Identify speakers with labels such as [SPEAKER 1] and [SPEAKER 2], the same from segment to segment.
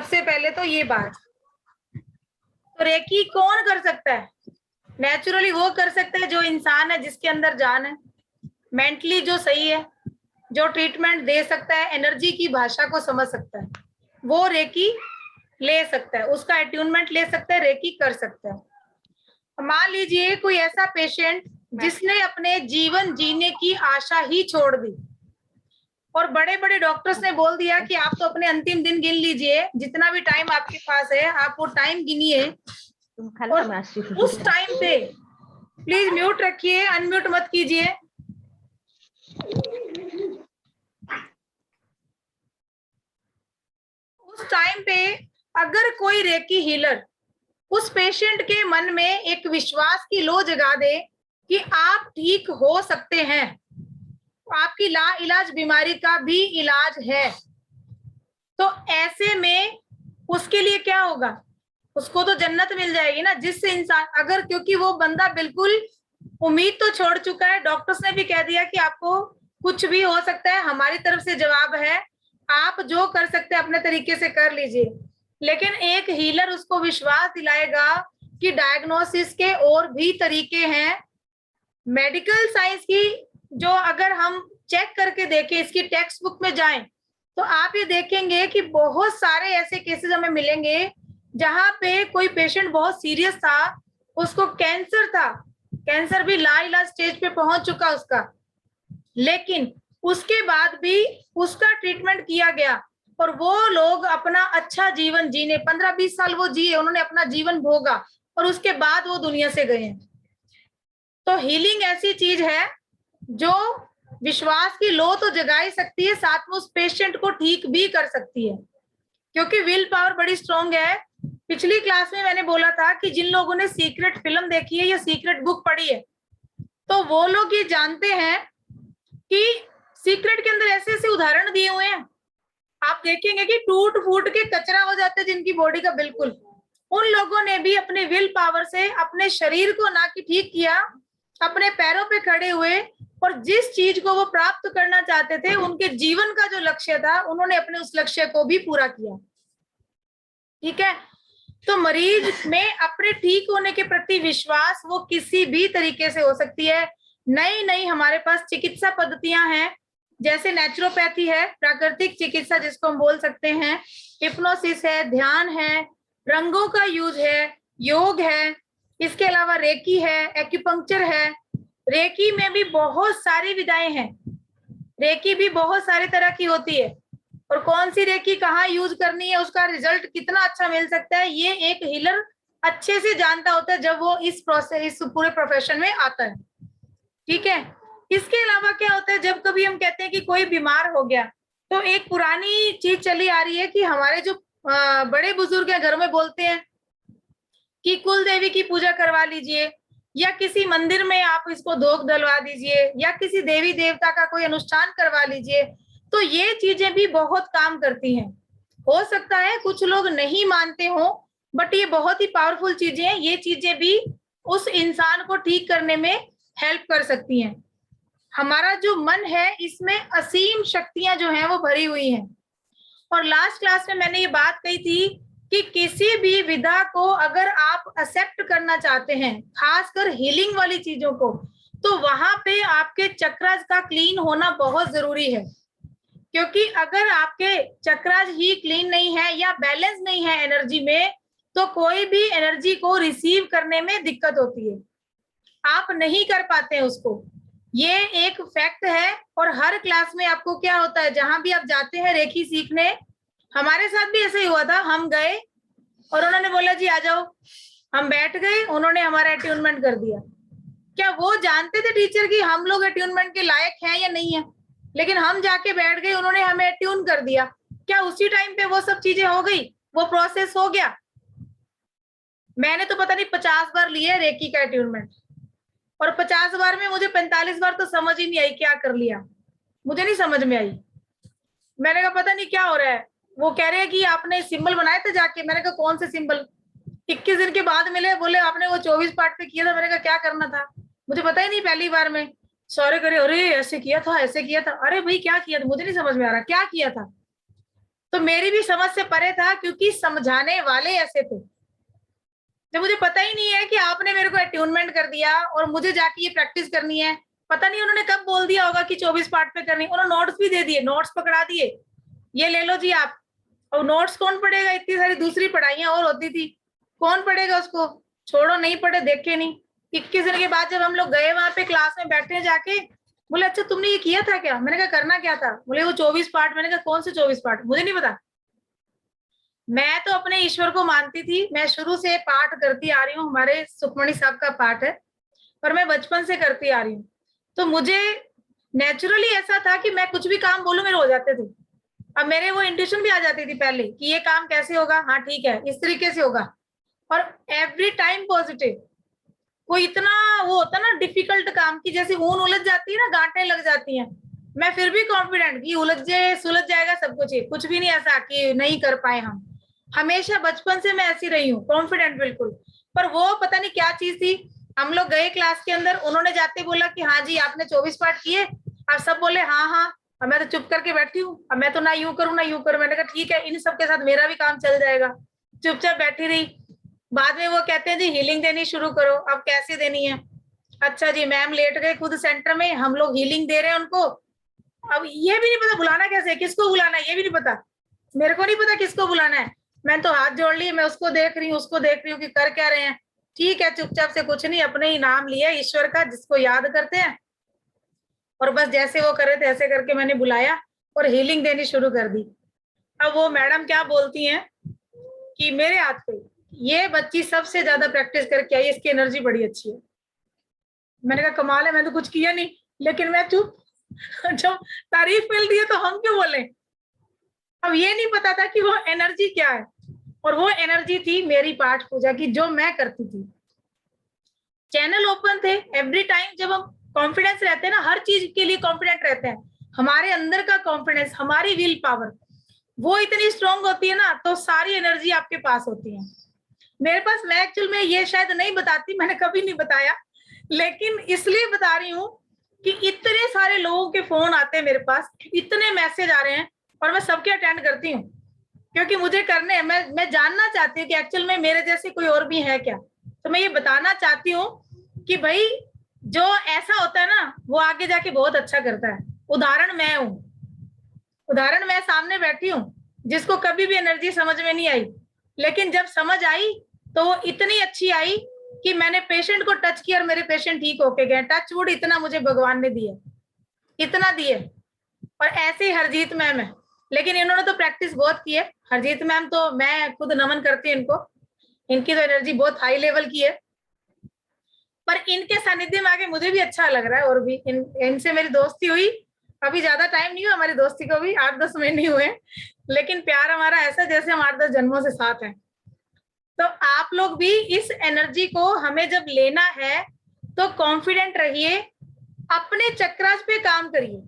[SPEAKER 1] सबसे पहले तो ये बात। तो रेकी कौन कर सकता है? नेचुरली वो कर सकता है जो इंसान है, जिसके अंदर जान है, मेंटली जो सही है, जो ट्रीटमेंट दे सकता है, एनर्जी की भाषा को समझ सकता है, वो रेकी ले सकता है, उसका अट्यूनमेंट ले सकता है, रेकी कर सकता है। मान लीजिए कोई ऐसा पेशेंट जिसने अपने जीवन जीने की आशा ही छोड़ दी और बड़े बड़े डॉक्टर्स ने बोल दिया कि आप तो अपने अंतिम दिन गिन लीजिए, जितना भी टाइम आपके पास है आप वो टाइम गिनिए, और उस टाइम पे प्लीज म्यूट रखिए, अनम्यूट मत कीजिए। उस टाइम पे अगर कोई रेकी हीलर उस पेशेंट के मन में एक विश्वास की लो जगा दे कि आप ठीक हो सकते हैं, आपकी ला इलाज बीमारी का भी इलाज है, तो ऐसे में उसके लिए क्या होगा? उसको तो जन्नत मिल जाएगी ना। जिससे इंसान अगर, क्योंकि वो बंदा बिल्कुल उम्मीद तो छोड़ चुका है, डॉक्टर्स ने भी कह दिया कि आपको कुछ भी हो सकता है, हमारी तरफ से जवाब है, आप जो कर सकते हैं अपने तरीके से कर लीजिए। लेकिन एक हीलर उसको विश्वास दिलाएगा कि डायग्नोसिस के और भी तरीके हैं। मेडिकल साइंस की जो अगर हम चेक करके देखें, इसकी टेक्स्ट बुक में जाएं, तो आप ये देखेंगे कि बहुत सारे ऐसे केसेस हमें मिलेंगे जहां पे कोई पेशेंट बहुत सीरियस था, उसको कैंसर था, कैंसर भी लाइलाज स्टेज पे पहुंच चुका उसका, लेकिन उसके बाद भी उसका ट्रीटमेंट किया गया और वो लोग अपना अच्छा जीवन जीने 15-20 साल वो जिए, उन्होंने अपना जीवन भोगा और उसके बाद वो दुनिया से गए हैं। तो हीलिंग ऐसी चीज है जो विश्वास की लो तो जगा ही सकती है, साथ में उस पेशेंट को ठीक भी कर सकती है, क्योंकि विल पावर बड़ी स्ट्रॉन्ग है। पिछली क्लास में मैंने बोला था कि जिन लोगों ने सीक्रेट फिल्म देखी है या सीक्रेट बुक पढ़ी है, तो वो लोग ये जानते हैं कि सीक्रेट के अंदर ऐसे ऐसे उदाहरण दिए हुए हैं, आप देखेंगे कि टूट फूट के कचरा हो जाते हैं जिनकी बॉडी का, बिल्कुल उन लोगों ने भी अपने विल पावर से अपने शरीर को ना कि ठीक किया, अपने पैरों पे खड़े हुए और जिस चीज को वो प्राप्त करना चाहते थे, उनके जीवन का जो लक्ष्य था, उन्होंने अपने उस लक्ष्य को भी पूरा किया। ठीक है, तो मरीज में अपने ठीक होने के प्रति विश्वास वो किसी भी तरीके से हो सकती है। नई नई हमारे पास चिकित्सा पद्धतियां हैं, जैसे नेचुरोपैथी है, प्राकृतिक चिकित्सा जिसको हम बोल सकते हैं, हिप्नोसिस है, ध्यान है, रंगों का यूज है, योग है, इसके अलावा रेकी है, एक्यूपंक्चर है। रेकी में भी बहुत सारी विधाएं हैं, रेकी भी बहुत सारी तरह की होती है, और कौन सी रेकी कहाँ यूज करनी है, उसका रिजल्ट कितना अच्छा मिल सकता है, ये एक हीलर अच्छे से जानता होता है जब वो इस पूरे प्रोफेशन में आता है। ठीक है, इसके अलावा क्या होता है, जब कभी हम कहते हैं कि कोई बीमार हो गया, तो एक पुरानी चीज चली आ रही है कि हमारे जो बड़े बुजुर्ग हैं घर में बोलते हैं कि कुल देवी की पूजा करवा लीजिए, या किसी मंदिर में आप इसको धोख डलवा दीजिए, या किसी देवी देवता का कोई अनुष्ठान करवा लीजिए। तो ये चीजें भी बहुत काम करती हैं। हो सकता है कुछ लोग नहीं मानते हो, बट ये बहुत ही पावरफुल चीजें हैं, ये चीजें भी उस इंसान को ठीक करने में हेल्प कर सकती हैं। हमारा जो मन है इसमें असीम शक्तियां जो हैं वो भरी हुई हैं। और लास्ट क्लास में मैंने ये बात कही थी कि किसी भी विधा को अगर आप एक्सेप्ट करना चाहते हैं, खासकर हीलिंग वाली चीजों को, तो वहां पे आपके चक्रास का क्लीन होना बहुत जरूरी है। क्योंकि अगर आपके चक्रास ही क्लीन नहीं है या बैलेंस नहीं है एनर्जी में, तो कोई भी एनर्जी को रिसीव करने में दिक्कत होती है, आप नहीं कर पाते हैं उसको। ये एक फैक्ट है। और हर क्लास में आपको क्या होता है, जहां भी आप जाते हैं रेकी सीखने, हमारे साथ भी ऐसे ही हुआ था, हम गए और उन्होंने बोला जी आ जाओ, हम बैठ गए, उन्होंने हमारा अट्यूनमेंट कर दिया। क्या वो जानते थे टीचर कि हम लोग अट्यूनमेंट के लायक हैं या नहीं है? लेकिन हम जाके बैठ गए, उन्होंने हमें अट्यून कर दिया। क्या उसी टाइम पे वो सब चीजें हो गई, वो प्रोसेस हो गया? मैंने तो पता नहीं 50 बार लिया रेकी का अट्यूनमेंट, और 50 बार में मुझे 45 बार तो समझ ही नहीं आई क्या कर लिया, मुझे नहीं समझ में आई। मैंने कहा पता नहीं क्या हो रहा है। वो कह रहे हैं कि आपने सिंबल बनाए थे जाके। मैंने कहा कौन से सिंबल? 21 दिन के बाद मिले, बोले आपने वो 24 पार्ट पे किया था। मैंने कहा क्या करना था, मुझे पता ही नहीं, पहली बार में। सॉरी करे, अरे ऐसे किया था, ऐसे किया था। अरे भाई क्या किया था, मुझे नहीं समझ में आ रहा क्या किया था। तो मेरी भी समझ से परे था, क्योंकि समझाने वाले ऐसे थे जब मुझे पता ही नहीं है कि आपने मेरे को अट्यूनमेंट कर दिया और मुझे जाके ये प्रैक्टिस करनी है। पता नहीं उन्होंने कब बोल दिया होगा कि 24 पार्ट पे करनी, उन्होंने नोट्स भी दे दिए, नोट्स पकड़ा दिए, ये ले लो जी आप। और नोट्स कौन पढ़ेगा, इतनी सारी दूसरी पढ़ाइयां और होती थी, कौन पढ़ेगा उसको, छोड़ो, नहीं पढ़े, देखे नहीं। 21 दिन के बाद जब हम लोग गए वहां पे क्लास में बैठे जाके, बोले अच्छा तुमने ये किया था क्या, मैंने कहा करना क्या था, बोले वो 24 पार्ट, मैंने कहा कौन से 24 पार्ट, मुझे नहीं पता। मैं तो अपने ईश्वर को मानती थी, मैं शुरू से पाठ करती आ रही हूँ, हमारे सुखमणि साहब का पाठ है और मैं बचपन से करती आ रही हूँ, तो मुझे नेचुरली ऐसा था कि मैं कुछ भी काम बोलूं मेरे हो जाते थे। अब मेरे वो इंट्यूशन भी आ जाती थी पहले कि ये काम कैसे होगा, हाँ ठीक है इस तरीके से होगा, और एवरी टाइम पॉजिटिव। कोई इतना वो होता ना डिफिकल्ट काम की जैसे ऊन उलझ जाती है ना, गांठें लग जाती हैं, मैं फिर भी कॉन्फिडेंट कि उलझे सुलझ जाएगा सब कुछ, कुछ भी नहीं ऐसा कि नहीं कर पाए हम। हमेशा बचपन से मैं ऐसी रही हूँ, कॉन्फिडेंट बिल्कुल। पर वो पता नहीं क्या चीज थी, हम लोग गए क्लास के अंदर, उन्होंने जाते बोला कि हाँ जी आपने 24 पार्ट किए, आप सब बोले हाँ हाँ, और मैं तो चुप करके बैठी हूँ, अब मैं तो ना यूं करूँ ना यूं करूँ, मैंने कहा ठीक है इन सब के साथ मेरा भी काम चल जाएगा, चुपचाप बैठी रही। बाद में वो कहते हैं जी हीलिंग देनी शुरू करो, अब कैसे देनी है, अच्छा जी मैम लेट गए खुद सेंटर में, हम लोग हीलिंग दे रहे हैं उनको, अब ये भी नहीं पता बुलाना कैसे है, किसको बुलाना है ये भी नहीं पता, मेरे को नहीं पता किसको बुलाना है, मैं तो हाथ जोड़ ली, मैं उसको देख रही हूँ उसको देख रही हूँ कि कर क्या रहे हैं। ठीक है चुपचाप से कुछ नहीं, अपने ही नाम लिया ईश्वर का जिसको याद करते हैं, और बस जैसे वो करे थे ऐसे करके मैंने बुलाया और हीलिंग देनी शुरू कर दी। अब वो मैडम क्या बोलती हैं कि मेरे हाथ पे ये बच्ची सबसे ज्यादा प्रैक्टिस करके आई, इसकी एनर्जी बड़ी अच्छी है। मैंने कहा कमाल है, मैं तो कुछ किया नहीं, लेकिन मैं चुप। जब तारीफ मिल रही है तो हम क्यों बोले। अब ये नहीं पता था कि वो एनर्जी क्या है, और वो एनर्जी थी मेरी पाठ पूजा की जो मैं करती थी। चैनल ओपन थे एवरी टाइम, जब हम कॉन्फिडेंस रहते हैं ना, हर चीज के लिए कॉन्फिडेंट रहते हैं, हमारे अंदर का कॉन्फिडेंस, हमारी विल पावर वो इतनी स्ट्रांग होती है ना, तो सारी एनर्जी आपके पास होती है। मेरे पास, मैं एक्चुअल में ये शायद नहीं बताती, मैंने कभी नहीं बताया, लेकिन इसलिए बता रही हूँ कि इतने सारे लोगों के फोन आते हैं मेरे पास, इतने मैसेज आ रहे हैं, और मैं सबके अटेंड करती हूँ, क्योंकि मुझे करने, मैं जानना चाहती हूँ कि एक्चुअल में मेरे जैसे कोई और भी है क्या। तो मैं ये बताना चाहती हूँ कि भाई जो ऐसा होता है ना वो आगे जाके बहुत अच्छा करता है। उदाहरण मैं हूँ, उदाहरण मैं सामने बैठी हूँ जिसको कभी भी एनर्जी समझ में नहीं आई, लेकिन जब समझ आई तो वो इतनी अच्छी आई कि मैंने पेशेंट को टच किया और मेरे पेशेंट ठीक होके गए। टच वुड, इतना मुझे भगवान ने दिया, इतना दिए। और ऐसे ही हरजीत मैम है, लेकिन इन्होंने तो प्रैक्टिस बहुत की है। हरजीत मैम तो मैं खुद नमन करती हूँ इनको, इनकी तो एनर्जी बहुत हाई लेवल की है, पर इनके सानिध्य में आके मुझे भी अच्छा लग रहा है। और भी इनसे मेरी दोस्ती हुई, अभी ज्यादा टाइम नहीं हुआ हमारी दोस्ती को, भी 8-10 महीने हुए, लेकिन प्यार हमारा ऐसा जैसे हम 8-10 जन्मों से साथ हैं। तो आप लोग भी इस एनर्जी को हमें जब लेना है तो कॉन्फिडेंट रहिए, अपने चक्रास पे काम करिए,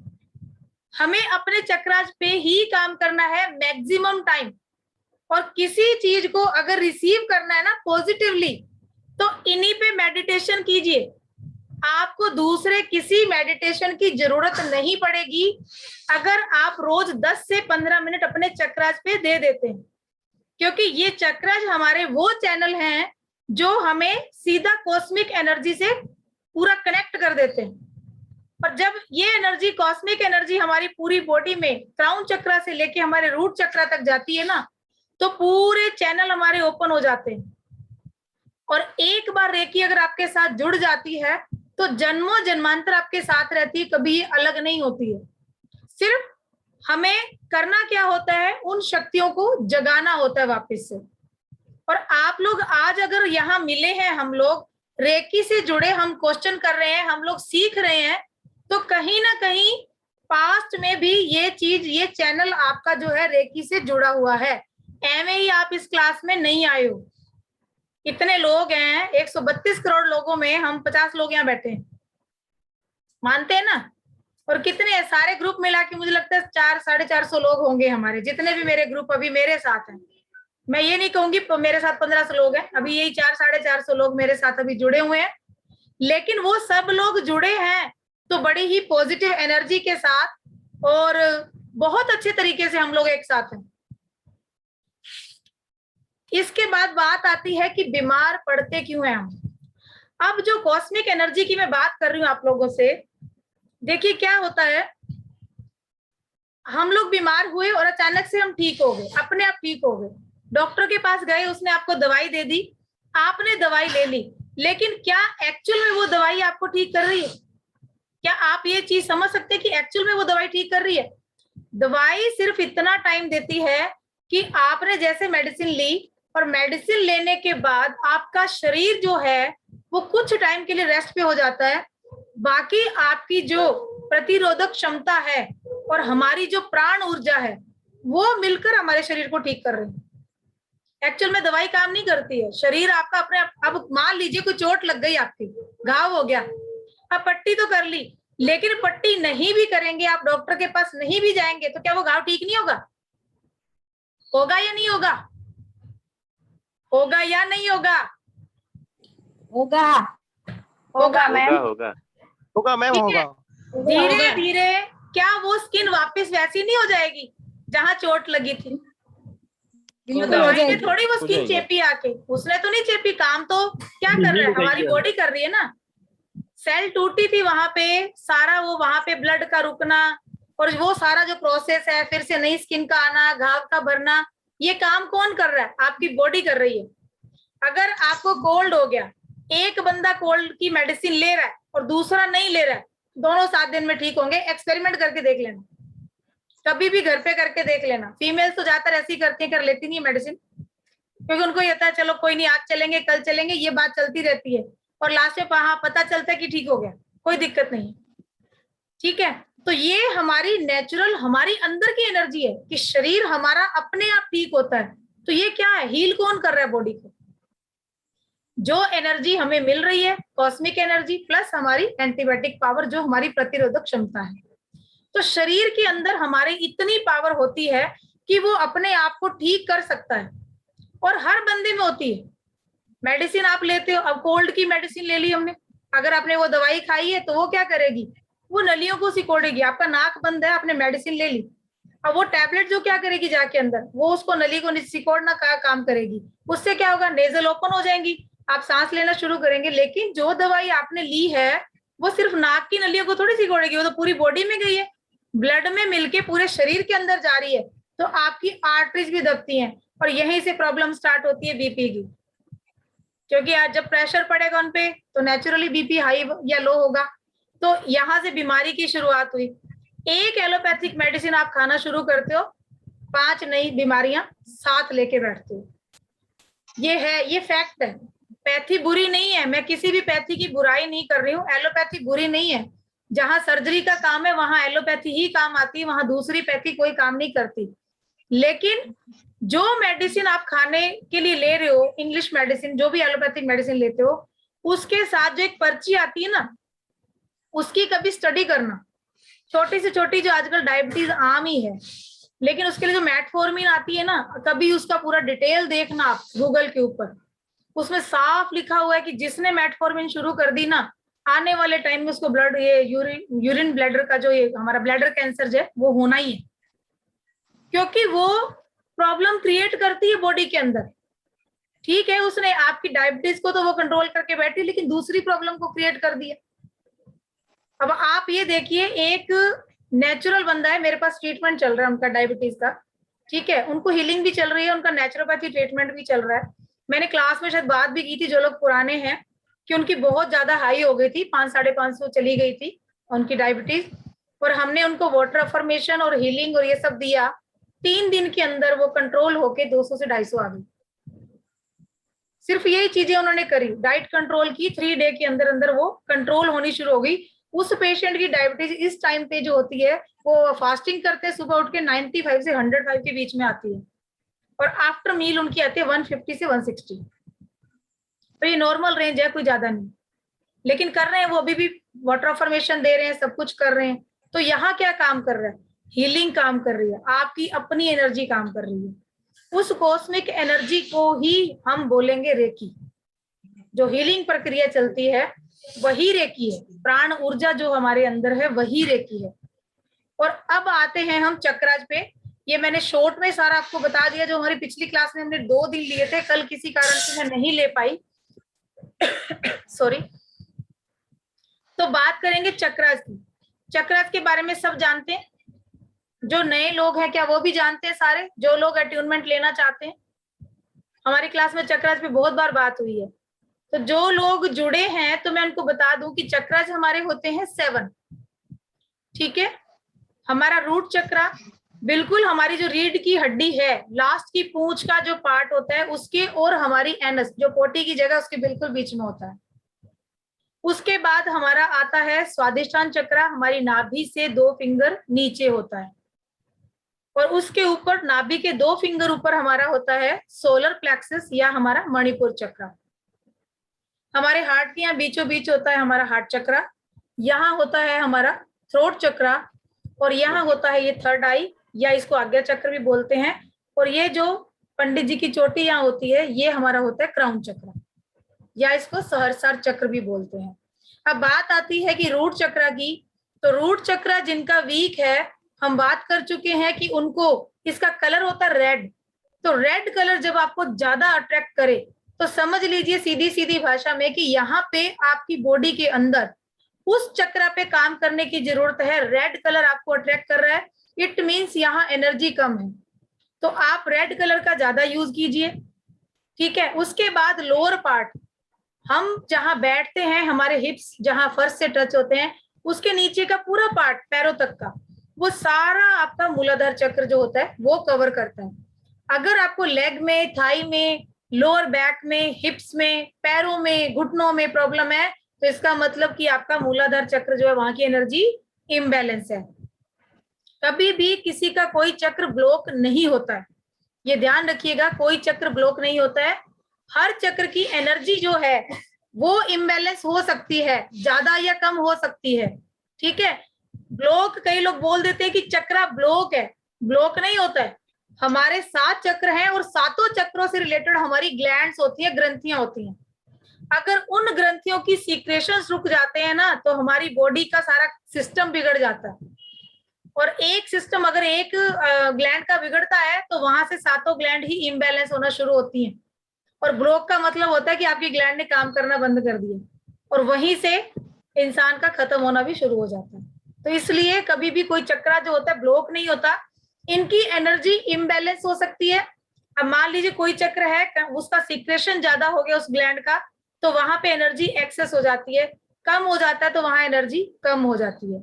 [SPEAKER 1] हमें अपने चक्रास पे ही काम करना है मैक्सिमम टाइम। और किसी चीज को अगर रिसीव करना है ना पॉजिटिवली, तो इन्हीं पे मेडिटेशन कीजिए, आपको दूसरे किसी मेडिटेशन की जरूरत नहीं पड़ेगी अगर आप रोज 10 से 15 मिनट अपने चक्रास पे दे देते हैं, क्योंकि ये चक्रास हमारे वो चैनल हैं जो हमें सीधा कॉस्मिक एनर्जी से पूरा कनेक्ट कर देते हैं। और जब ये एनर्जी, कॉस्मिक एनर्जी हमारी पूरी बॉडी में क्राउन चक्रा से लेके हमारे रूट चक्रा तक जाती है ना, तो पूरे चैनल हमारे ओपन हो जाते हैं। और एक बार रेकी अगर आपके साथ जुड़ जाती है तो जन्मों जन्मांतर आपके साथ रहती है, कभी अलग नहीं होती है। सिर्फ हमें करना क्या होता है, उन शक्तियों को जगाना होता है वापस से। और आप लोग आज अगर यहाँ मिले हैं, हम लोग रेकी से जुड़े, हम क्वेश्चन कर रहे हैं, हम लोग सीख रहे हैं, तो कहीं ना कहीं पास्ट में भी ये चीज, ये चैनल आपका जो है रेकी से जुड़ा हुआ है। एवं ही आप इस क्लास में नहीं आए हो, इतने लोग हैं, 132 करोड़ लोगों में हम 50 लोग यहाँ बैठे हैं, मानते हैं ना। और कितने सारे ग्रुप मिला के मुझे लगता है 400-450 लोग होंगे हमारे, जितने भी मेरे ग्रुप अभी मेरे साथ हैं। मैं ये नहीं कहूंगी मेरे साथ 1500 लोग हैं, अभी यही 400-450 लोग मेरे साथ अभी जुड़े हुए हैं। लेकिन वो सब लोग जुड़े हैं तो बड़ी ही पॉजिटिव एनर्जी के साथ, और बहुत अच्छे तरीके से हम लोग एक साथ हैं। इसके बाद बात आती है कि बीमार पड़ते क्यों हैं हम। अब जो कॉस्मिक एनर्जी की मैं बात कर रही हूँ आप लोगों से, देखिए क्या होता है, हम लोग बीमार हुए और अचानक से हम ठीक हो गए, अपने आप ठीक हो गए, डॉक्टर के पास गए, उसने आपको दवाई दे दी, आपने दवाई ले ली, लेकिन क्या एक्चुअल में वो दवाई आपको ठीक कर रही है? क्या आप ये चीज समझ सकते हैं कि एक्चुअल में वो दवाई ठीक कर रही है? दवाई सिर्फ इतना टाइम देती है कि आपने जैसे मेडिसिन ली और मेडिसिन लेने के बाद आपका शरीर जो है वो कुछ टाइम के लिए रेस्ट पे हो जाता है, बाकी आपकी जो प्रतिरोधक क्षमता है और हमारी जो प्राण ऊर्जा है वो मिलकर हमारे शरीर को ठीक कर रही है। एक्चुअल में दवाई काम नहीं करती है, शरीर आपका अपने आप। अब मान लीजिए कोई चोट लग गई, आपकी घाव हो गया, अब पट्टी तो कर ली, लेकिन पट्टी नहीं भी करेंगे, आप डॉक्टर के पास नहीं भी जाएंगे, तो क्या वो घाव ठीक नहीं होगा? होगा या नहीं होगा? होगा या नहीं होगा?
[SPEAKER 2] होगा
[SPEAKER 1] होगा मैम,
[SPEAKER 3] होगा होगा मैम,
[SPEAKER 1] ठीक है।
[SPEAKER 3] होगा।
[SPEAKER 1] धीरे धीरे क्या वो स्किन वापस वैसी नहीं हो जाएगी जहां चोट लगी थी? दवाई में थोड़ी वो स्किन चेपी आके, उसने तो नहीं चेपी, काम तो क्या कर रहा है, हमारी बॉडी कर रही है ना। सेल टूटी थी वहां पे, सारा वो वहां पे ब्लड का रुकना और वो सारा जो प्रोसेस है, फिर से नई स्किन का आना, घाव का भरना, ये काम कौन कर रहा है? आपकी बॉडी कर रही है। अगर आपको कोल्ड हो गया, एक बंदा कोल्ड की मेडिसिन ले रहा है और दूसरा नहीं ले रहा है, दोनों 7 दिन में ठीक होंगे। एक्सपेरिमेंट करके देख लेना, कभी भी घर पे करके देख लेना। फीमेल्स तो ज्यादातर ऐसी करती है, कर लेती नहीं मेडिसिन, क्योंकि उनको ये होता है चलो कोई नहीं, आज चलेंगे कल चलेंगे, ये बात चलती रहती है और लास्ट में पता चलता है कि ठीक हो गया, कोई दिक्कत नहीं। ठीक है, तो ये हमारी नेचुरल, हमारी अंदर की एनर्जी है कि शरीर हमारा अपने आप ठीक होता है। तो ये क्या है, हील कौन कर रहा है बॉडी को? जो एनर्जी हमें मिल रही है, कॉस्मिक एनर्जी प्लस हमारी एंटीबायोटिक पावर, जो हमारी प्रतिरोधक क्षमता है। तो शरीर के अंदर हमारे इतनी पावर होती है कि वो अपने आप को ठीक कर सकता है, और हर बंदे में होती है। मेडिसिन आप लेते हो, अब कोल्ड की मेडिसिन ले ली हमने, अगर आपने वो दवाई खाई है तो वो क्या करेगी, वो नलियों को सिकोड़ेगी। आपका नाक बंद है, आपने मेडिसिन ले ली, अब वो टैबलेट जो क्या करेगी जाके अंदर, वो उसको नली को सिकोड़ना का काम करेगी। उससे क्या होगा, नेजल ओपन हो जाएंगी, आप सांस लेना शुरू करेंगे। लेकिन जो दवाई आपने ली है वो सिर्फ नाक की नलियों को थोड़ी सिकोड़ेगी, वो तो पूरी बॉडी में गई है, ब्लड में मिलके पूरे शरीर के अंदर जा रही है, तो आपकी आर्टरीज भी दबती हैं और यहीं से प्रॉब्लम स्टार्ट होती है बीपी की। क्योंकि आज जब प्रेशर पड़ेगा उन पे तो नेचुरली बीपी हाई या लो होगा, तो यहाँ से बीमारी की शुरुआत हुई। एक एलोपैथिक मेडिसिन आप खाना शुरू करते हो, 5 नई बीमारियां साथ लेके बैठते हो। ये है, ये फैक्ट है। पैथी बुरी नहीं है, मैं किसी भी पैथी की बुराई नहीं कर रही हूँ, एलोपैथी बुरी नहीं है। जहां सर्जरी का काम है वहां एलोपैथी ही काम आती है, वहां दूसरी पैथी कोई काम नहीं करती। लेकिन जो मेडिसिन आप खाने के लिए ले रहे हो, इंग्लिश मेडिसिन, जो भी एलोपैथिक मेडिसिन लेते हो, उसके साथ जो एक पर्ची आती है ना, उसकी कभी स्टडी करना। छोटी से छोटी जो आजकल डायबिटीज आम ही है, लेकिन उसके लिए जो मेटफॉर्मिन आती है ना, कभी उसका पूरा डिटेल देखना आप गूगल के ऊपर। उसमें साफ लिखा हुआ है कि जिसने मेटफॉर्मिन शुरू कर दी ना, आने वाले टाइम में उसको ब्लड, ये यूरिन ब्लैडर का जो ये हमारा ब्लैडर कैंसर जो है वो होना ही है, क्योंकि वो प्रॉब्लम क्रिएट करती है बॉडी के अंदर। ठीक है, उसने आपकी डायबिटीज को तो वो कंट्रोल करके बैठी, लेकिन दूसरी प्रॉब्लम को क्रिएट कर दिया। अब आप ये देखिए, एक नेचुरल बंदा है, मेरे पास ट्रीटमेंट चल रहा है उनका डायबिटीज का, ठीक है, उनको हीलिंग भी चल रही है, उनका नेचुरोपैथी ट्रीटमेंट भी चल रहा है। मैंने क्लास में शायद बात भी की थी, जो लोग पुराने हैं, कि उनकी बहुत ज्यादा हाई हो गई थी, 500-550 चली गई थी उनकी डायबिटीज, और हमने उनको वाटर अफर्मेशन और हीलिंग और ये सब दिया। 3 दिन के अंदर वो कंट्रोल होके 200 से 250 आ गई। सिर्फ यही चीजें उन्होंने करी, डाइट कंट्रोल की, 3 डे के अंदर अंदर वो कंट्रोल होनी शुरू हो गई। उस पेशेंट की डायबिटीज इस टाइम पे जो होती है, वो फास्टिंग करते हैं सुबह उठ के, 95 से 105 के बीच में आती है, और आफ्टर मील उनकी आती है 150 से 160। तो ये नॉर्मल रेंज है, कोई ज्यादा नहीं, लेकिन कर रहे हैं वो, अभी भी वाटर अफर्मेशन दे रहे हैं, सब कुछ कर रहे हैं। तो यहाँ क्या काम कर रहा है, हीलिंग काम कर रही है, आपकी अपनी एनर्जी काम कर रही है। उस कॉस्मिक एनर्जी को ही हम बोलेंगे रेकी। जो हीलिंग प्रक्रिया चलती है वही रेकी है, प्राण ऊर्जा जो हमारे अंदर है वही रेकी है। और अब आते हैं हम चक्राज पे, ये मैंने शॉर्ट में सारा आपको बता दिया, जो हमारी पिछली क्लास में हमने 2 दिन लिए थे, कल किसी कारण से मैं नहीं ले पाई, सॉरी। तो बात करेंगे चक्रास की। चक्रास के बारे में सब जानते हैं? जो नए लोग हैं क्या वो भी जानते हैं सारे? जो लोग अट्यूनमेंट लेना चाहते हैं, हमारी क्लास में चक्रास पे बहुत बार बात हुई है। तो जो लोग जुड़े हैं तो मैं उनको बता दूं कि चक्रास हमारे होते हैं 7, ठीक है। हमारा रूट चक्रा बिल्कुल हमारी जो रीढ़ की हड्डी है, लास्ट की पूंछ का जो पार्ट होता है उसके, और हमारी एनस जो पोटी की जगह उसके बिल्कुल बीच में होता है। उसके बाद हमारा आता है स्वादिष्टान चक्रा, हमारी नाभि से 2 फिंगर नीचे होता है, और उसके ऊपर नाभि के 2 फिंगर ऊपर हमारा होता है सोलर प्लेक्सस या हमारा मणिपुर चक्रा। हमारे हार्ट के यहाँ बीचों बीच होता है हमारा हार्ट चक्रा, यहाँ होता है हमारा थ्रोट चक्रा, और यहाँ होता है ये थर्ड आई या इसको आज्ञा चक्र भी बोलते हैं, और ये जो पंडित जी की चोटी यहाँ होती है ये हमारा होता है क्राउन चक्र, या इसको सहस्रार चक्र भी बोलते हैं। अब बात आती है कि रूट चक्र की। तो रूट चक्र जिनका वीक है, हम बात कर चुके हैं कि उनको, इसका कलर होता है रेड। तो रेड कलर जब आपको ज्यादा अट्रैक्ट करे तो समझ लीजिए सीधी सीधी भाषा में कि यहाँ पे आपकी बॉडी के अंदर उस चक्र पे काम करने की जरूरत है। रेड कलर आपको अट्रैक्ट कर रहा है, इट मीन्स यहाँ एनर्जी कम है, तो आप रेड कलर का ज्यादा यूज कीजिए, ठीक है। उसके बाद लोअर पार्ट, हम जहां बैठते हैं, हमारे हिप्स जहां फर्श से टच होते हैं, उसके नीचे का पूरा पार्ट पैरों तक का, वो सारा आपका मूलाधार चक्र जो होता है वो कवर करता है। अगर आपको लेग में, थाई में, लोअर बैक में, हिप्स में, पैरों में, घुटनों में प्रॉब्लम है, तो इसका मतलब कि आपका मूलाधार चक्र जो है वहां की एनर्जी इम्बैलेंस है। कभी भी किसी का कोई चक्र ब्लॉक नहीं होता है, ये ध्यान रखिएगा, कोई चक्र ब्लॉक नहीं होता है। हर चक्र की एनर्जी जो है वो इम्बैलेंस हो सकती है, ज्यादा या कम हो सकती है, ठीक है। ब्लॉक, कई लोग बोल देते हैं कि चक्र ब्लॉक है, ब्लॉक नहीं होता है। हमारे 7 चक्र हैं और 7 चक्रों से रिलेटेड हमारी ग्लैंड्स होती है, ग्रंथियां होती हैं। अगर उन ग्रंथियों की सीक्रेशंस रुक जाते हैं ना, तो हमारी बॉडी का सारा सिस्टम बिगड़ जाता है। और एक सिस्टम अगर एक ग्लैंड का बिगड़ता है तो वहां से 7 ग्लैंड ही इम्बैलेंस होना शुरू होती हैं। और ब्लॉक का मतलब होता है कि आपकी ग्लैंड ने काम करना बंद कर दिया, और वहीं से इंसान का खत्म होना भी शुरू हो जाता है। तो इसलिए कभी भी कोई चक्रा जो होता है ब्लॉक नहीं होता, इनकी एनर्जी इम्बैलेंस हो सकती है। अब मान लीजिए कोई चक्र है, उसका सीक्रेशन ज्यादा हो गया उस ग्लैंड का, तो वहां पे एनर्जी एक्सेस हो जाती है, कम हो जाता है तो वहां एनर्जी कम हो जाती है,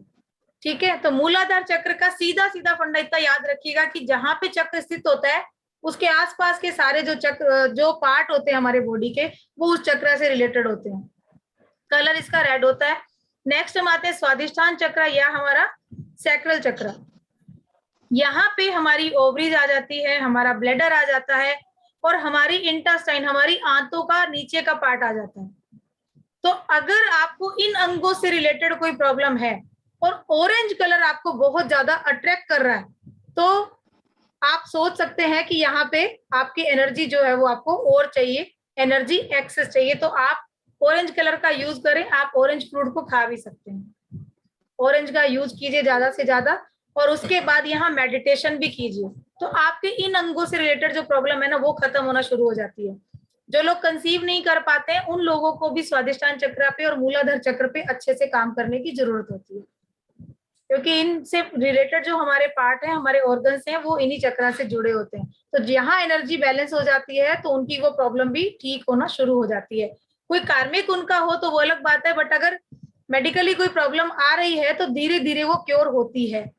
[SPEAKER 1] ठीक है। तो मूलाधार चक्र का सीधा सीधा फंडा इतना याद रखिएगा कि जहां पे चक्र स्थित होता है उसके आसपास के सारे जो चक्र, जो पार्ट होते हैं हमारे बॉडी के, वो उस चक्र से रिलेटेड होते हैं। कलर इसका रेड होता है। नेक्स्ट हम आते हैं स्वादिष्ठान चक्र या हमारा सैक्रल चक्र। यहाँ पे हमारी ओवरीज आ जाती है, हमारा ब्लैडर आ जाता है, और हमारी इंटेस्टाइन, हमारी आंतों का नीचे का पार्ट आ जाता है। तो अगर आपको इन अंगों से रिलेटेड कोई प्रॉब्लम है और ऑरेंज कलर आपको बहुत ज्यादा अट्रैक्ट कर रहा है, तो आप सोच सकते हैं कि यहाँ पे आपकी एनर्जी जो है वो आपको और चाहिए, एनर्जी एक्सेस चाहिए, तो आप ऑरेंज कलर का यूज करें। आप ऑरेंज फ्रूट को खा भी सकते हैं, ऑरेंज का यूज कीजिए ज्यादा से ज्यादा, और उसके बाद यहाँ मेडिटेशन भी कीजिए, तो आपके इन अंगों से रिलेटेड जो प्रॉब्लम है ना वो खत्म होना शुरू हो जाती है। जो लोग कंसीव नहीं कर पाते हैं उन लोगों को भी स्वादिष्टान चक्र पे और मूलाधार चक्र पे अच्छे से काम करने की जरूरत होती है, क्योंकि इनसे रिलेटेड जो हमारे पार्ट हैं, हमारे ऑर्गन्स हैं, वो इन्हीं चक्र से जुड़े होते हैं। तो जहाँ एनर्जी बैलेंस हो जाती है तो उनकी वो प्रॉब्लम भी ठीक होना शुरू हो जाती है। कोई कार्मिक उनका हो तो वो अलग बात है, बट अगर मेडिकली कोई प्रॉब्लम आ रही है तो धीरे धीरे वो क्योर होती है।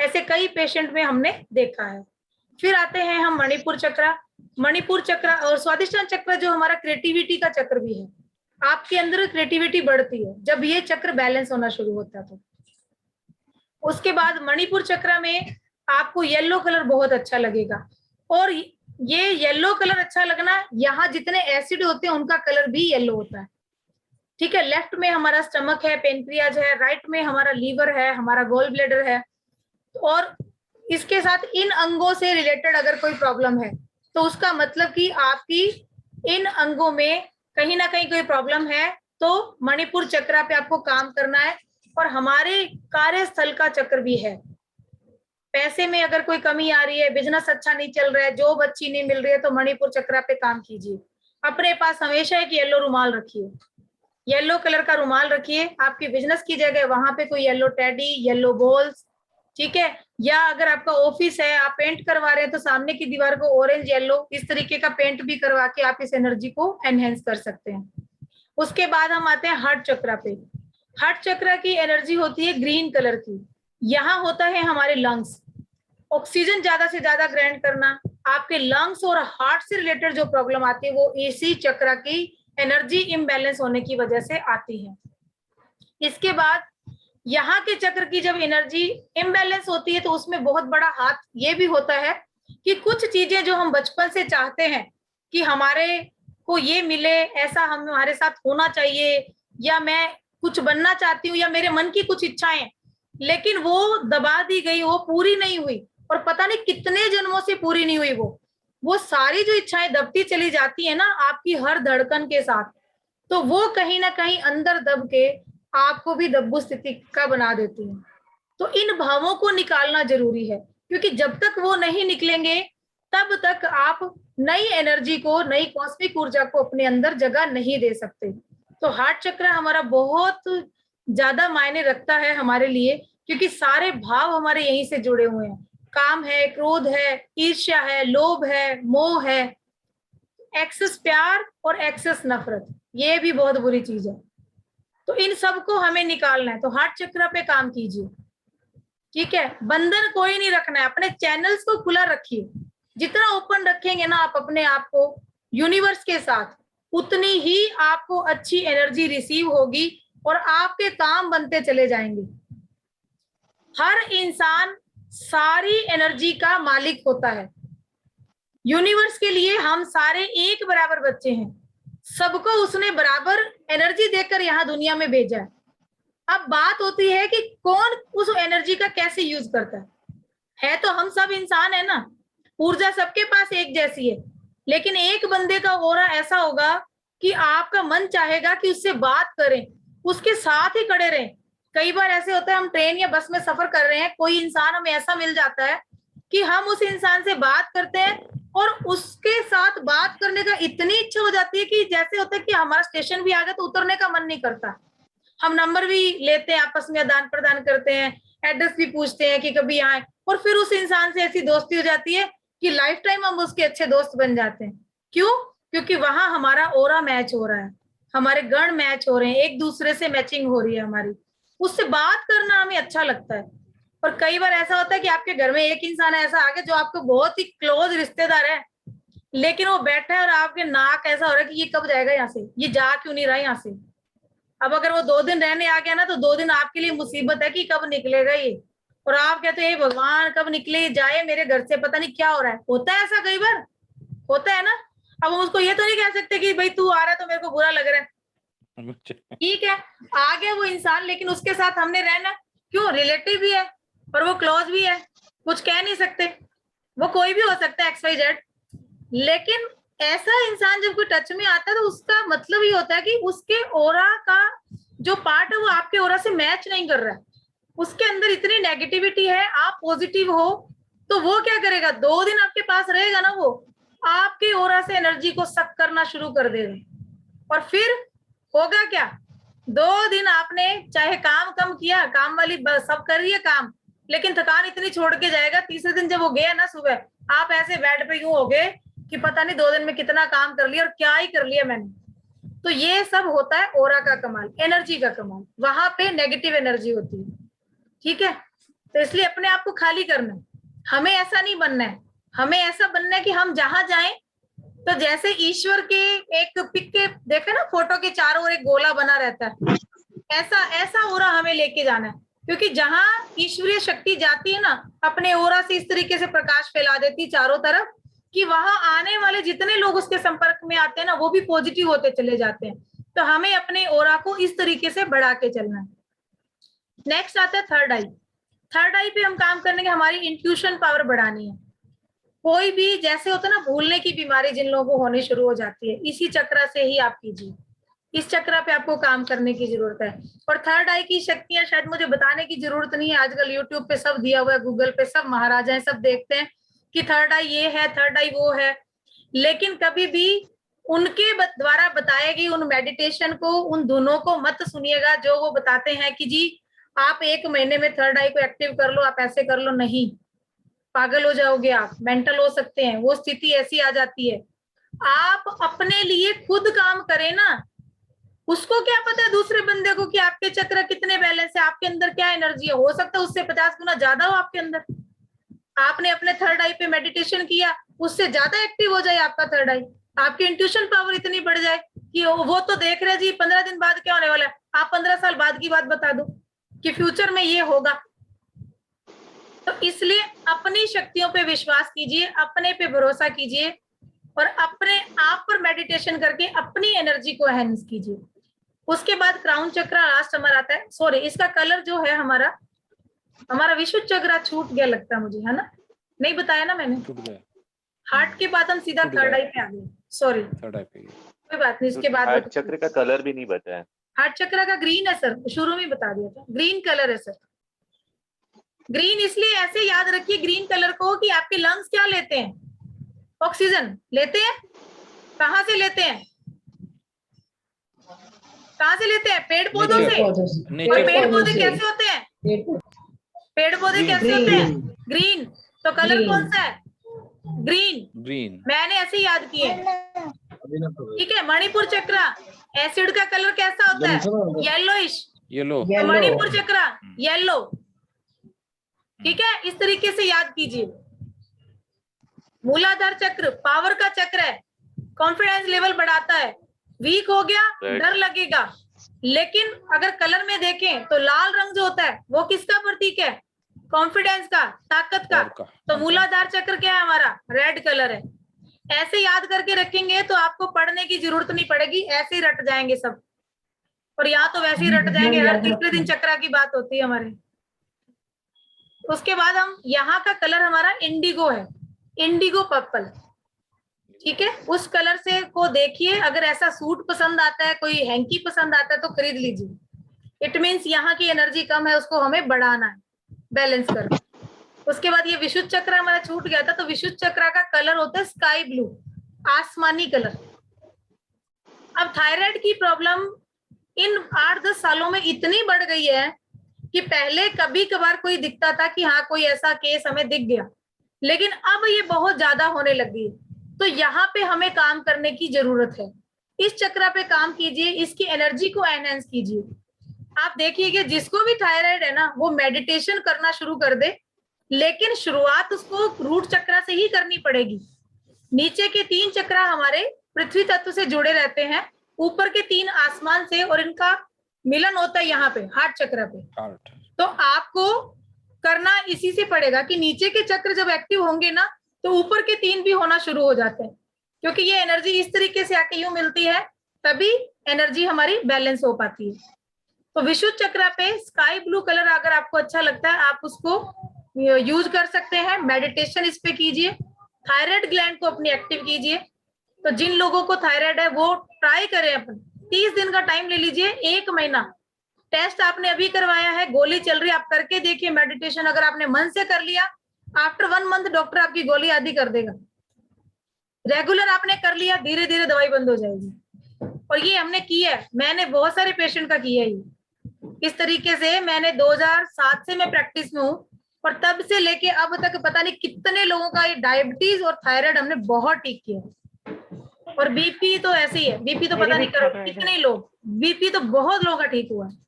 [SPEAKER 1] ऐसे कई पेशेंट में हमने देखा है। फिर आते हैं हम मणिपुर चक्र। मणिपुर चक्र और स्वादिष्टान चक्र जो हमारा क्रिएटिविटी का चक्र भी है, आपके अंदर क्रिएटिविटी बढ़ती है जब ये चक्र बैलेंस होना शुरू होता है। तो उसके बाद मणिपुर चक्र में आपको येलो कलर बहुत अच्छा लगेगा, और ये येलो कलर अच्छा लगना, यहाँ जितने एसिड होते हैं उनका कलर भी येलो होता है, ठीक है। लेफ्ट में हमारा स्टमक है, पेनक्रियाज है, राइट में हमारा लीवर है, हमारा गोल ब्लैडर है, और इसके साथ इन अंगों से रिलेटेड अगर कोई प्रॉब्लम है तो उसका मतलब कि आपकी इन अंगों में कहीं ना कहीं कोई प्रॉब्लम है, तो मणिपुर चक्र पे आपको काम करना है। और हमारे कार्यस्थल का चक्र भी है, पैसे में अगर कोई कमी आ रही है, बिजनेस अच्छा नहीं चल रहा है, जॉब अच्छी नहीं मिल रही है, तो मणिपुर चक्र पे काम कीजिए। अपने पास हमेशा एक येलो रुमाल रखिए, येलो कलर का रुमाल रखिए। आपकी बिजनेस की जगह वहां पे कोई येलो टेडी, येलो बॉल्स, ठीक है। या अगर आपका ऑफिस है, आप पेंट करवा रहे हैं, तो सामने की दीवार को ऑरेंज येलो इस तरीके का पेंट भी करवा के आप इस एनर्जी को एनहेंस कर सकते हैं। उसके बाद हम आते हैं हार्ट चक्र पे। हार्ट चक्र की एनर्जी होती है ग्रीन कलर की। यहाँ होता है हमारे लंग्स, ऑक्सीजन ज्यादा से ज्यादा ग्रहण करना। आपके लंग्स और हार्ट से रिलेटेड जो प्रॉब्लम आती है वो इसी चक्र की एनर्जी इम्बैलेंस होने की वजह से आती है। इसके बाद यहाँ के चक्र की जब एनर्जी इम्बैलेंस होती है तो उसमें बहुत बड़ा हाथ ये भी होता है कि कुछ चीजें जो हम बचपन से चाहते हैं कि हमारे को ये मिले, ऐसा हमारे साथ होना चाहिए, या मैं कुछ बनना चाहती हूँ, या मेरे मन की कुछ इच्छाएं, लेकिन वो दबा दी गई, वो पूरी नहीं हुई, और पता नहीं कितने जन्मों से पूरी नहीं हुई। वो सारी जो इच्छाएं दबती चली जाती है ना आपकी हर धड़कन के साथ, तो वो कहीं ना कहीं अंदर दब के आपको भी दब्बू स्थिति का बना देती है। तो इन भावों को निकालना जरूरी है, क्योंकि जब तक वो नहीं निकलेंगे तब तक आप नई एनर्जी को, नई कॉस्मिक ऊर्जा को अपने अंदर जगह नहीं दे सकते। तो हार्ट चक्र हमारा बहुत ज्यादा मायने रखता है हमारे लिए, क्योंकि सारे भाव हमारे यहीं से जुड़े हुए हैं। काम है, क्रोध है, ईर्ष्या है, लोभ है, मोह है, एक्सेस प्यार और एक्सेस नफरत, ये भी बहुत बुरी चीज है। तो इन सब को हमें निकालना है, तो हार्ट चक्र पे काम कीजिए, ठीक है। बंधन कोई नहीं रखना है, अपने चैनल्स को खुला रखिए। जितना ओपन रखेंगे ना आप अपने आप को यूनिवर्स के साथ, उतनी ही आपको अच्छी एनर्जी रिसीव होगी और आपके काम बनते चले जाएंगे। हर इंसान सारी एनर्जी का मालिक होता है। यूनिवर्स के लिए हम सारे एक बराबर बच्चे हैं, सबको उसने बराबर एनर्जी देकर यहाँ दुनिया में भेजा है। अब बात होती है कि कौन उस एनर्जी का कैसे यूज करता है। तो हम सब इंसान है ना, ऊर्जा सबके पास एक जैसी है, लेकिन एक बंदे का ऑरा ऐसा होगा कि आपका मन चाहेगा कि उससे बात करें, उसके साथ ही खड़े रहें। कई बार ऐसे होता है, हम ट्रेन या बस में सफर कर रहे हैं, कोई इंसान हमें ऐसा मिल जाता है कि हम उस इंसान से बात करते हैं और उसके साथ बात करने का इतनी इच्छा हो जाती है कि जैसे होता है कि हमारा स्टेशन भी आ गया तो उतरने का मन नहीं करता। हम नंबर भी लेते हैं, आपस में आदान प्रदान करते हैं, एड्रेस भी पूछते हैं कि कभी आए, और फिर उस इंसान से ऐसी दोस्ती हो जाती है कि लाइफ टाइम हम उसके अच्छे दोस्त बन जाते हैं। क्यों? क्योंकि वहां हमारा ऑरा मैच हो रहा है, हमारे गण मैच हो रहे हैं, एक दूसरे से मैचिंग हो रही है हमारी, उससे बात करना हमें अच्छा लगता है। और कई बार ऐसा होता है कि आपके घर में एक इंसान ऐसा आ गया जो आपको बहुत ही क्लोज रिश्तेदार है, लेकिन वो बैठा है और आपके नाक ऐसा हो रहा है कि ये कब जाएगा यहाँ से, ये जा क्यों नहीं रहा यहाँ से। अब अगर वो 2 दिन रहने आ गया ना, तो 2 दिन आपके लिए मुसीबत है कि कब निकलेगा ये, और आप कहते हैं भगवान कब निकले जाए मेरे घर से, पता नहीं क्या हो रहा है। होता है ऐसा, कई बार होता है ना। अब हम उसको ये तो नहीं कह सकते कि भाई तू आ रहा है तो मेरे को बुरा लग रहा है, ठीक है, आ गया वो इंसान, लेकिन उसके साथ हमने रहना, क्यों, रिलेटिव भी है और वो क्लोज भी है, कुछ कह नहीं सकते, वो कोई भी हो सकता है XYZ। लेकिन ऐसा इंसान जब कोई टच में आता है तो उसका मतलब ये होता है कि उसके ओरा का जो पार्ट है वो आपके ओरा से मैच नहीं कर रहा है, उसके अंदर इतनी नेगेटिविटी है। आप पॉजिटिव हो तो वो क्या करेगा, 2 दिन आपके पास रहेगा ना, वो आपके ओरा से एनर्जी को सक करना शुरू कर देगा, और फिर होगा क्या, 2 दिन आपने चाहे काम कम किया, काम वाली सब कर रही है काम, लेकिन थकान इतनी छोड़ के जाएगा। तीसरे दिन जब वो गया ना सुबह, आप ऐसे बेड पे यूं हो गए कि पता नहीं 2 दिन में कितना काम कर लिया और क्या ही कर लिया मैंने। तो ये सब होता है ओरा का कमाल, एनर्जी का कमाल, वहां पे नेगेटिव एनर्जी होती है, ठीक है। तो इसलिए अपने आप को खाली करना है, हमें ऐसा नहीं बनना है, हमें ऐसा बनना है कि हम जहां जाएं तो जैसे ईश्वर के एक पिक के देखे ना, फोटो के चारों ओर एक गोला बना रहता है, ऐसा ऐसा ओरा हमें लेके जाना है। क्योंकि जहां ईश्वरीय शक्ति जाती है ना, अपने ओरा से इस तरीके से प्रकाश फैला देती चारों तरफ कि वहां आने वाले जितने लोग उसके संपर्क में आते हैं ना, वो भी पॉजिटिव होते चले जाते हैं। तो हमें अपने ओरा को इस तरीके से बढ़ा के चलना है। नेक्स्ट आता है थर्ड आई। थर्ड आई पे हम काम करने के, हमारी इंट्यूशन पावर बढ़ानी है। कोई भी जैसे होता है ना भूलने की बीमारी जिन लोगों को होनी शुरू हो जाती है, इसी चक्र से ही आप कीजिए। इस चक्र पे आपको काम करने की जरूरत है। और थर्ड आई की शक्तियां शायद मुझे बताने की जरूरत नहीं है, आजकल यूट्यूब पे सब दिया हुआ है, गूगल पे सब महाराजा है, सब देखते हैं कि थर्ड आई ये है, थर्ड आई वो है। लेकिन कभी भी उनके द्वारा बताए गई उन मेडिटेशन को, उन दोनों को मत सुनिएगा जो वो बताते हैं कि जी आप 1 महीने में थर्ड आई को एक्टिव कर लो, आप ऐसे कर लो। नहीं, पागल हो जाओगे आप, मेंटल हो सकते हैं, वो स्थिति ऐसी आ जाती है। आप अपने लिए खुद काम करें ना। उसको क्या पता है दूसरे बंदे को कि आपके चक्र कितने बैलेंस है, आपके अंदर क्या एनर्जी है। हो सकता है उससे 50 गुना ज्यादा हो आपके अंदर। आपने अपने थर्ड आई पे मेडिटेशन किया, उससे ज्यादा एक्टिव हो जाए आपका थर्ड आई, आपकी इंट्यूशन पावर इतनी बढ़ जाए कि वो तो देख रहे जी 15 दिन बाद क्या होने वाला है, आप 15 साल बाद की बात बता दो कि फ्यूचर में ये होगा। तो इसलिए अपनी शक्तियों पे विश्वास कीजिए, अपने पे भरोसा कीजिए और अपने आप पर मेडिटेशन करके अपनी एनर्जी को एनहांस कीजिए। उसके बाद क्राउन चक्र लास्ट हमारा आता है। सॉरी, इसका कलर जो है हमारा विशुद्ध चक्र छूट गया लगता है मुझे, है ना? नहीं बताया ना मैंने?
[SPEAKER 4] छूट गया।
[SPEAKER 1] हार्ट के बाद हम सीधा थर्ड आई पे आ गए। सॉरी,
[SPEAKER 4] थर्ड आई पे
[SPEAKER 1] कोई बात नहीं, इसके बाद
[SPEAKER 5] हार्ट चक्र का कलर भी नहीं बचा है।
[SPEAKER 1] हार्ट चक्र का ग्रीन है सर, शुरू में बता दिया था, ग्रीन कलर है सर। ग्रीन इसलिए ऐसे याद रखिए ग्रीन कलर को कि आपके लंग्स क्या लेते हैं? ऑक्सीजन लेते हैं। कहाँ से लेते हैं? कहाँ से लेते हैं? पेड़ पौधों से। और पेड़ पौधे कैसे होते हैं? पेड़ पौधे कैसे होते हैं? ग्रीन। तो कलर कौन सा है? ग्रीन।
[SPEAKER 4] ग्रीन।
[SPEAKER 1] मैंने ऐसे ही याद किए, ठीक है। मणिपुर चक्र, एसिड का कलर कैसा होता है? येलोइश।
[SPEAKER 4] येलो।
[SPEAKER 1] मणिपुर चक्र येलो, ठीक है। इस तरीके से याद कीजिए। मूलाधार चक्र पावर का चक्र है, कॉन्फिडेंस लेवल बढ़ाता है। वीक हो गया, डर लगेगा। लेकिन अगर कलर में देखें तो लाल रंग जो होता है वो किसका प्रतीक है? कॉन्फिडेंस का, ताकत का। तो मूलाधार चक्र क्या है हमारा? रेड कलर है। ऐसे याद करके रखेंगे तो आपको पढ़ने की जरूरत नहीं पड़ेगी, ऐसे ही रट जाएंगे सब। और यहाँ तो वैसे ही रट जाएंगे, हर तीसरे दिन चक्र की बात होती है हमारे। उसके बाद हम यहाँ का कलर हमारा इंडिगो है, इंडिगो पर्पल, ठीक है। उस कलर से को देखिए, अगर ऐसा सूट पसंद आता है, कोई हैंकी पसंद आता है तो खरीद लीजिए। इट मीन्स यहाँ की एनर्जी कम है, उसको हमें बढ़ाना है, बैलेंस करना। उसके बाद ये विशुद्ध चक्र हमारा छूट गया था, तो विशुद्ध चक्र का कलर होता है स्काई ब्लू, आसमानी कलर। अब थायराइड की प्रॉब्लम इन 8-10 सालों में इतनी बढ़ गई है कि पहले कभी कभार कोई दिखता था कि हाँ कोई ऐसा केस हमें दिख गया, लेकिन अब ये बहुत ज्यादा होने लगी है। तो यहाँ पे हमें काम करने की जरूरत है। इस चक्र पे काम कीजिए, इसकी एनर्जी को एनहांस कीजिए। आप देखिए कि जिसको भी थायराइड है ना, वो मेडिटेशन करना शुरू कर दे, लेकिन शुरुआत उसको रूट चक्र से ही करनी पड़ेगी। नीचे के 3 चक्र हमारे पृथ्वी तत्व से जुड़े रहते हैं, ऊपर के 3 आसमान से, और इनका मिलन होता है यहाँ पे हार्ट चक्र पे। तो आपको करना इसी से पड़ेगा कि नीचे के चक्र जब एक्टिव होंगे ना, तो ऊपर के 3 भी होना शुरू हो जाते हैं, क्योंकि ये एनर्जी इस तरीके से आके यूं मिलती है, तभी एनर्जी हमारी बैलेंस हो पाती है। तो विशुद्ध चक्र पे स्काई ब्लू कलर अगर आपको अच्छा लगता है, आप उसको यूज कर सकते हैं। मेडिटेशन इस पे कीजिए, थायराइड ग्लैंड को अपनी एक्टिव कीजिए। तो जिन लोगों को थायराइड है वो ट्राई करें, अपन 30 दिन का टाइम ले लीजिए, 1 महीना। टेस्ट आपने अभी करवाया है, गोली चल रही है, आप करके देखिए मेडिटेशन। अगर आपने मन से कर लिया, आफ्टर 1 मंथ डॉक्टर आपकी गोली आधी कर देगा। रेगुलर आपने कर लिया, धीरे धीरे दवाई बंद हो जाएगी। और ये हमने किया है, मैंने बहुत सारे पेशेंट का किया है इस तरीके से। मैंने 2007 से मैं प्रैक्टिस में हूँ, और तब से लेके अब तक पता नहीं कितने लोगों का ये डायबिटीज और थायराइड हमने बहुत ठीक किया। और बीपी तो ऐसे ही है, बीपी तो पता नहीं करो कितने लोग, बीपी तो बहुत लोगों का ठीक हुआ है।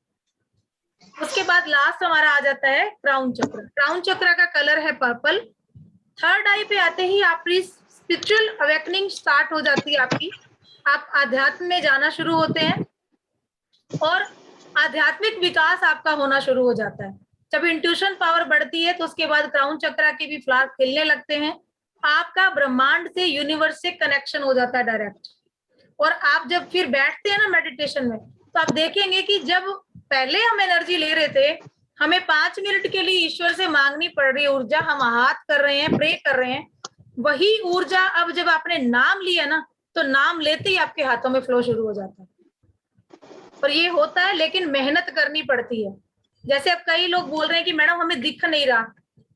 [SPEAKER 1] उसके बाद लास्ट हमारा आ जाता है क्राउन चक्र। क्राउन चक्र का कलर है पर्पल। थर्ड आई पे आते ही आपकी स्पिरिचुअल अवेकनिंग स्टार्ट हो जाती है आपकी। आप आध्यात्म में जाना शुरू होते हैं और आध्यात्मिक विकास आपका होना शुरू हो जाता है। जब इंट्यूशन पावर बढ़ती है तो उसके बाद क्राउन चक्र के भी फ्लावर खिलने लगते हैं। आपका ब्रह्मांड से, यूनिवर्स से कनेक्शन हो जाता है डायरेक्ट। और आप जब फिर बैठते हैं ना मेडिटेशन में, तो आप देखेंगे कि जब पहले हम एनर्जी ले रहे थे, हमें 5 मिनट के लिए ईश्वर से मांगनी पड़ रही ऊर्जा, हम हाथ कर रहे हैं, प्रे कर रहे हैं, वही ऊर्जा अब जब आपने नाम लिया ना, तो नाम लेते ही आपके हाथों में फ्लो शुरू हो जाता है। और ये होता है, लेकिन मेहनत करनी पड़ती है। जैसे अब कई लोग बोल रहे हैं कि मैडम हमें दिख नहीं रहा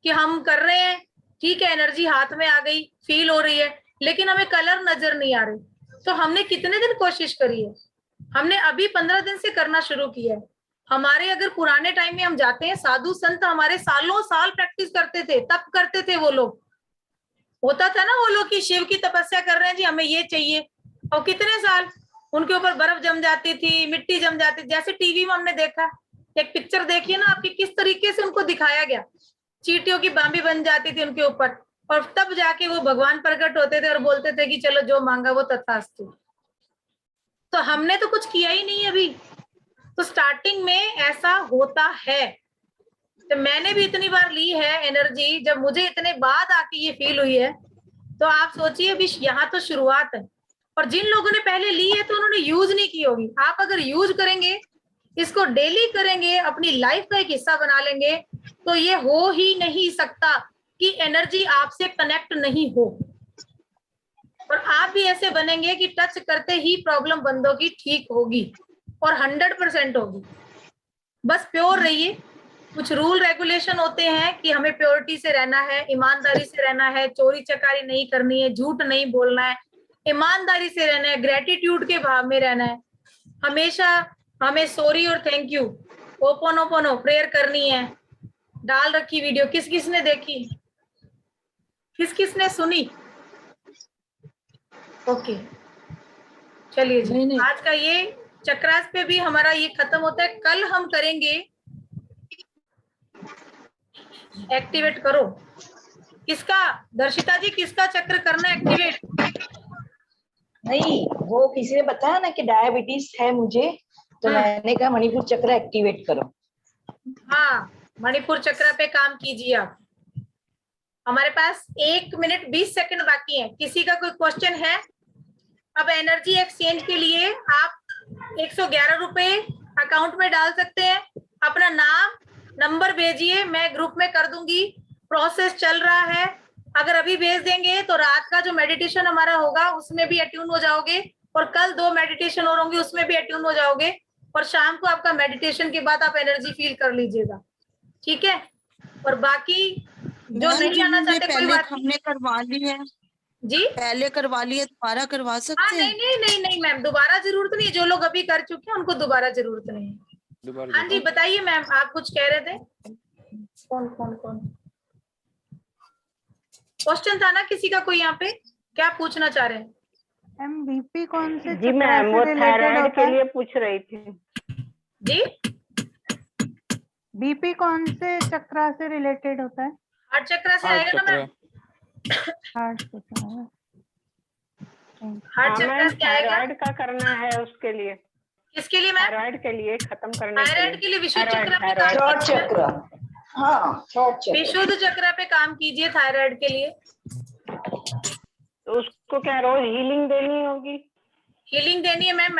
[SPEAKER 1] कि हम कर रहे हैं, ठीक है, एनर्जी हाथ में आ गई, फील हो रही है, लेकिन हमें कलर नजर नहीं आ रहे। तो हमने कितने दिन कोशिश करी है? हमने अभी 15 दिन से करना शुरू किया है। हमारे अगर पुराने टाइम में हम जाते हैं, साधु संत हमारे सालों साल प्रैक्टिस करते थे, तप करते थे वो लोग। होता था ना वो लोग कि शिव की तपस्या कर रहे हैं जी, हमें ये चाहिए, और कितने साल उनके ऊपर बर्फ जम जाती थी, मिट्टी जम जाती थी। जैसे टीवी में हमने देखा, एक पिक्चर देखिए ना आपकी, किस तरीके से उनको दिखाया गया, चींटियों की बांबी बन जाती थी उनके ऊपर, और तब जाके वो भगवान प्रकट होते थे और बोलते थे कि चलो जो मांगा वो तथास्तु। तो हमने तो कुछ किया ही नहीं अभी। तो स्टार्टिंग में ऐसा होता है। तो मैंने भी इतनी बार ली है एनर्जी, जब मुझे इतने बाद आके ये फील हुई है, तो आप सोचिए अभी यहाँ तो शुरुआत है। और जिन लोगों ने पहले ली है तो उन्होंने यूज नहीं की होगी। आप अगर यूज करेंगे, इसको डेली करेंगे, अपनी लाइफ का एक हिस्सा बना लेंगे, तो ये हो ही नहीं सकता कि एनर्जी आपसे कनेक्ट नहीं हो। और आप भी ऐसे बनेंगे कि टच करते ही प्रॉब्लम बंद होगी, ठीक होगी, और 100% होगी। बस प्योर रहिए। कुछ रूल रेगुलेशन होते हैं कि हमें प्योरिटी से रहना है, ईमानदारी से रहना है, चोरी चकारी नहीं करनी है, झूठ नहीं बोलना है, ईमानदारी से रहना है, ग्रेटिट्यूड के भाव में रहना है। हमेशा हमें सॉरी और थैंक यू, ओपन प्रेयर करनी है। डाल रखी वीडियो किस किस ने देखी, किस किस ने सुनी? ओके, चलिए जी,
[SPEAKER 2] नहीं।
[SPEAKER 1] आज का ये चक्रास पे भी हमारा ये खत्म होता है। कल हम करेंगे एक्टिवेट करो। किसका, दर्शिता जी, किसका चक्र करना एक्टिवेट?
[SPEAKER 2] नहीं, वो किसी ने बताया ना कि डायबिटीज है मुझे, तो मैंने कहा मणिपुर चक्र एक्टिवेट करो।
[SPEAKER 1] हाँ, मणिपुर चक्र पे काम कीजिए आप। हमारे पास 1 मिनट 20 सेकंड बाकी है। किसी का कोई क्वेश्चन है? अब एनर्जी एक्सचेंज के लिए आप 111 रुपए अकाउंट में डाल सकते हैं। अपना नाम नंबर भेजिए, मैं ग्रुप में कर दूंगी। प्रोसेस चल रहा है। अगर अभी भेज देंगे तो रात का जो मेडिटेशन हमारा होगा उसमें भी अट्यून हो जाओगे, और कल 2 मेडिटेशन और होंगे उसमें भी अट्यून हो जाओगे, और शाम को आपका मेडिटेशन के बाद आप एनर्जी फील कर लीजिएगा, ठीक है? और बाकी जो नहीं आना चाहते कोई
[SPEAKER 4] पहले
[SPEAKER 1] बात नहीं।
[SPEAKER 4] हमने करवा ली है
[SPEAKER 1] जी,
[SPEAKER 4] पहले करवा ली है, दोबारा करवा
[SPEAKER 1] हाँ,
[SPEAKER 4] सकते हैं?
[SPEAKER 1] नहीं मैम, दोबारा जरूरत नहीं है। जो लोग अभी कर चुके हैं उनको दोबारा जरूरत नहीं है। हाँ जी, बताइए मैम, आप कुछ कह रहे थे? कौन क्वेश्चन था ना किसी का कोई यहाँ पे? क्या पूछना चाह रहे हैं?
[SPEAKER 6] मैम बीपी कौन से
[SPEAKER 7] जी मैम, वो थायराइड के लिए पूछ रही थी।
[SPEAKER 1] जी,
[SPEAKER 6] बीपी कौन से चक्र से रिलेटेड होता है?
[SPEAKER 1] हार्ट चक्र से आएगा ना मैम।
[SPEAKER 6] हार्ट चक्र।
[SPEAKER 1] हार्ट चक्र से आएगा।
[SPEAKER 7] थायराइड का करना है उसके लिए।
[SPEAKER 1] किसके लिए मैम?
[SPEAKER 7] थायराइड के लिए, खत्म करने
[SPEAKER 1] थायराइड के लिए विशुद्ध चक्र पे
[SPEAKER 7] थायराइड।
[SPEAKER 1] काम
[SPEAKER 2] थर्ड
[SPEAKER 1] कीजिए।
[SPEAKER 2] चक्र, हाँ थर्ड चक्र,
[SPEAKER 1] विशुद्ध चक्र पे काम कीजिए थायराइड के लिए।
[SPEAKER 7] तो उसको क्या रोज हीलिंग देनी होगी?
[SPEAKER 1] हीलिंग देनी है मैम।